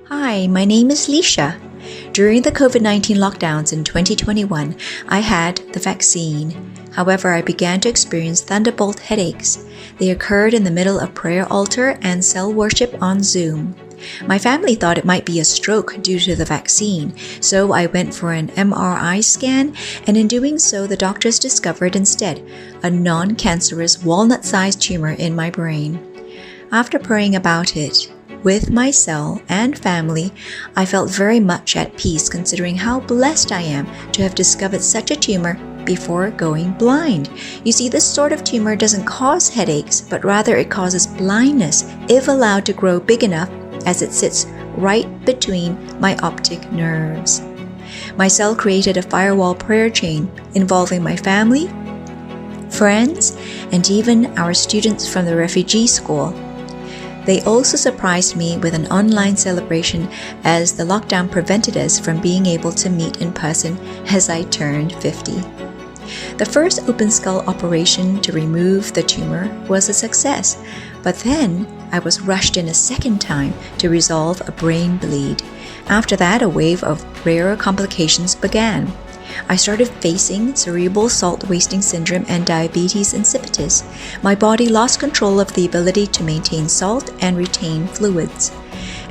Hi, my name is Lysha. During the COVID-19 lockdowns in 2021, I had the vaccine. However, I began to experience thunderbolt headaches. They occurred in the middle of prayer altar and cell worship on Zoom. My family thought it might be a stroke due to the vaccine, so I went for an MRI scan, and in doing so, the doctors discovered instead a non-cancerous walnut-sized tumor in my brain. After praying about it with myself and family, I felt very much at peace considering how blessed I am to have discovered such a tumor before going blind. You see, this sort of tumor doesn't cause headaches, but rather it causes blindness if allowed to grow big enough, as it sits right between my optic nerves. My cell created a firewall prayer chain involving my family, friends, and even our students from the refugee school. They also surprised me with an online celebration as the lockdown prevented us from being able to meet in person as I turned 50. The first open skull operation to remove the tumor was a success, but then I was rushed in a second time to resolve a brain bleed. After that, a wave of rarer complications began. I started facing cerebral salt wasting syndrome and diabetes insipidus. My body lost control of the ability to maintain salt and retain fluids.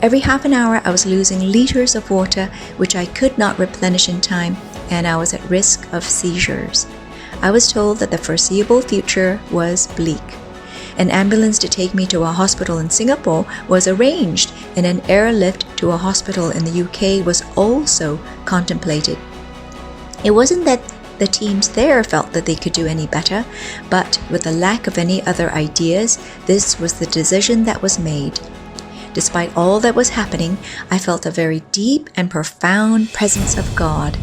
Every half an hour, I was losing liters of water, which I could not replenish in time, and I was at risk of seizures. I was told that the foreseeable future was bleak. An ambulance to take me to a hospital in Singapore was arranged, and an airlift to a hospital in the UK was also contemplated. It wasn't that the teams there felt that they could do any better, but with the lack of any other ideas, this was the decision that was made. Despite all that was happening, I felt a very deep and profound presence of God.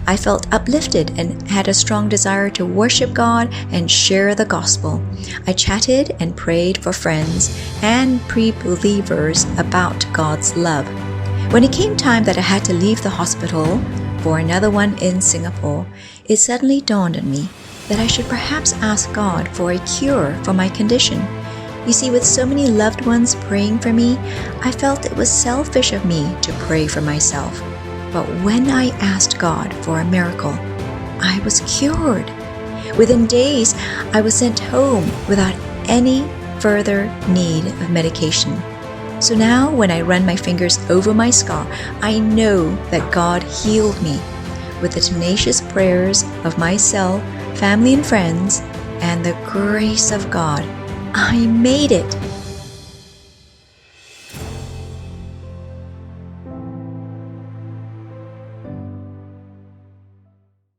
I felt uplifted and had a strong desire to worship God and share the gospel. I chatted and prayed for friends and pre-believers about God's love. When it came time that I had to leave the hospital for another one in Singapore, it suddenly dawned on me that I should perhaps ask God for a cure for my condition. You see, with so many loved ones praying for me, I felt it was selfish of me to pray for myself. But when I asked God for a miracle, I was cured. Within days, I was sent home without any further need of medication. So now when I run my fingers over my scar, I know that God healed me with the tenacious prayers of myself, family and friends, and the grace of God. I made it.